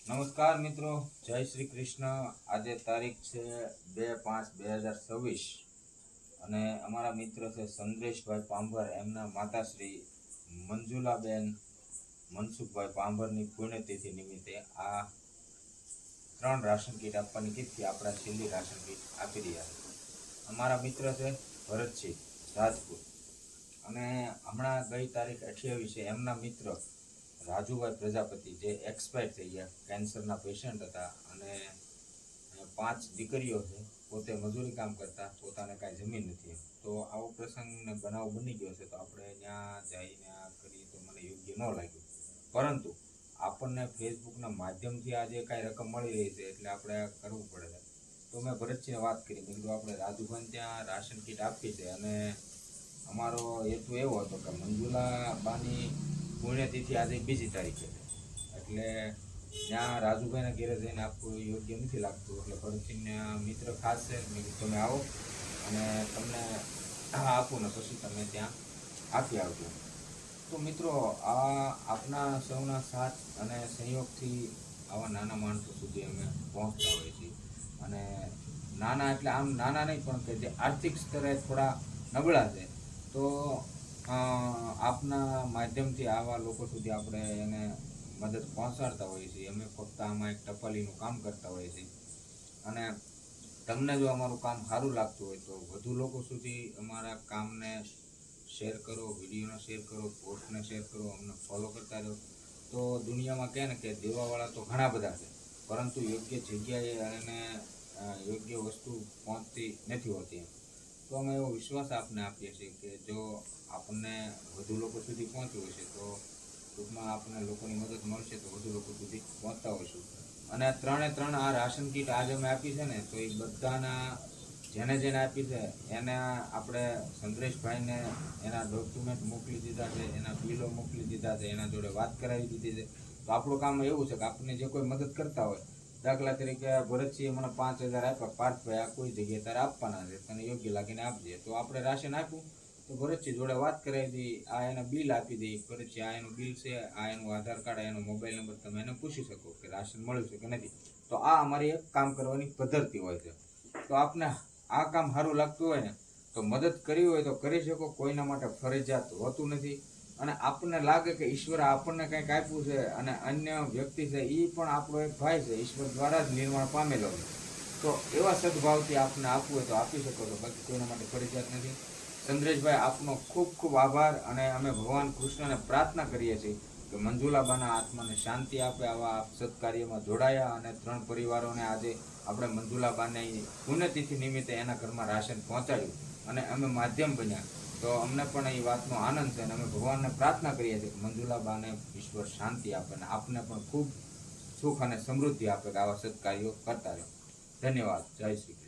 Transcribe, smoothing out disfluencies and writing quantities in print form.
નમસ્કાર મિત્રો, જય શ્રી કૃષ્ણ। આજે તારીખ છે 2/5/2026 અને અમારા મિત્ર છે સંદેશભાઈ પાંભર, એમના માતાશ્રી મંજુલાબેન મનસુખભાઈ પાંભરની પુણ્યતિથિ નિમિત્તે આ 3 રાશન કીટ આપવાની કીટથી આપણા છેલ્લી રાશન કીટ આપી રહ્યા છે। અમારા મિત્ર છે ભરતસિંહ રાજપૂત અને હમણાં ગઈ તારીખ 28 છે એમના મિત્ર રાજુભાઈ પ્રજાપતિ જે એક્સપાયર થઈ ગયા, કેન્સરના પેશન્ટ હતા અને 5 દીકરીઓ છે, પોતે મજૂરી કામ કરતા, પોતાને કાંઈ જમીન નથી। તો આવો પ્રસંગ ને બનાવ બની ગયો છે તો આપણે ત્યાં જઈને આ કરીએ તો મને યોગ્ય ન લાગ્યું, પરંતુ આપણને ફેસબુકના માધ્યમથી આજે કાંઈ રકમ મળી રહી છે એટલે આપણે કરવું પડે છે। તો મેં ભરતસિંહને વાત કરી, મેં કીધું આપણે રાજુભાઈને ત્યાં રાશન કીટ આપી છે અને અમારો હેતુ એવો હતો કે મંજુલા બાની પુણ્યતિથિ આજે 2 તારીખે છે એટલે ત્યાં રાજુભાઈના ઘેરે જઈને આપવું યોગ્ય નથી લાગતું, એટલે ભરતસિંહના મિત્ર ખાસ છે, મેં કીધું તમે આવો અને તમને આપું ને પછી તમે ત્યાં આપી આવજો। તો મિત્રો, આ આપના સૌના સાથ અને સહયોગથી આવા નાના માણસો સુધી અમે પહોંચતા હોઈએ છીએ અને નાના એટલે આમ નાના નહીં પણ કે જે આર્થિક સ્તરે થોડા નબળા છે તો આપના માધ્યમથી આવા લોકો સુધી આપણે એને મદદ પહોંચાડતા હોઈએ છીએ। અમે ફક્ત આમાં એક ટપાલીનું કામ કરતા હોઈએ છીએ અને તમને જો અમારું કામ સારું લાગતું હોય તો વધુ લોકો સુધી અમારા કામને શેર કરો, વિડીયોને શેર કરો, પોસ્ટને શેર કરો, અમને ફોલો કરતા રહો। તો દુનિયામાં કહે ને કે દેવાવાળા તો ઘણા બધા છે, પરંતુ યોગ્ય જગ્યાએ અને યોગ્ય વસ્તુ પહોંચતી નથી હોતી। તો અમે એવો વિશ્વાસ આપને આપીએ છીએ કે જો આપણને વધુ લોકો સુધી પહોંચવું હશે તો ટૂંકમાં આપણને લોકોની મદદ મળશે તો વધુ લોકો સુધી પહોંચતા હોઈશું। અને 3 આ રાશન કીટ આજે અમે આપી છે ને, તો એ બધાના જેને આપી છે એને આપણે સંદ્રેશભાઈને એના ડોક્યુમેન્ટ મોકલી દીધા છે, એના બિલો મોકલી દીધા છે, એના જોડે વાત કરાવી દીધી છે। તો આપણું કામ એવું છે કે આપણને જે કોઈ મદદ કરતા હોય, દાખલા તરીકે ભરતસિંહે મને 5,000 આપ્યા, પાર્થભાઈ આ કોઈ જગ્યાએ તારે આપવાના છે, તને યોગ્ય લાગીને આપજે, તો આપણે રાશન આપ્યું તો ભરતસિંહ જોડે વાત કરાવી દઈ, આ એને બિલ આપી દઈ, ભરતસિંહ આ એનું બિલ છે, આ એનું આધાર કાર્ડ, એનો મોબાઈલ નંબર, તમે એને પૂછી શકો કે રાશન મળ્યું છે કે નથી। તો આ અમારી એક કામ કરવાની પદ્ધતિ હોય છે। તો આપને આ કામ સારું લાગતું હોય ને તો મદદ કરવી હોય તો કરી શકો, કોઈના માટે ફરજિયાત હોતું નથી। અને આપણને લાગે કે ઈશ્વરે આપણને કંઈક આપ્યું છે અને અન્ય વ્યક્તિ છે એ પણ આપણો એક ભાઈ છે, ઈશ્વર દ્વારા જ નિર્માણ પામેલો છે, તો એવા સદભાવથી આપને આપવું હોય તો આપી શકો છો, બાકી કોઈના માટે ફરજિયાત નથી। ચંદ્રેશભાઈ, આપનો ખૂબ ખૂબ આભાર અને અમે ભગવાન કૃષ્ણને પ્રાર્થના કરીએ છીએ કે મંજુલાબાના આત્માને શાંતિ આપે। આવા સત્કાર્યમાં જોડાયા અને 3 પરિવારોને આજે આપણે મંજુલાબાને પુણ્યતિથિ નિમિત્તે એના ઘરમાં રાશન પહોંચાડ્યું અને અમે માધ્યમ બન્યા, તો અમને પણ એ વાતનો આનંદ છે અને અમે ભગવાનને પ્રાર્થના કરીએ છીએ કે મંજુલાબાને ઈશ્વર શાંતિ આપે અને આપને પણ ખૂબ સુખ અને સમૃદ્ધિ આપે કે આવા સત્કાર્યો કરતા રહો। ધન્યવાદ। જય શ્રી કૃષ્ણ।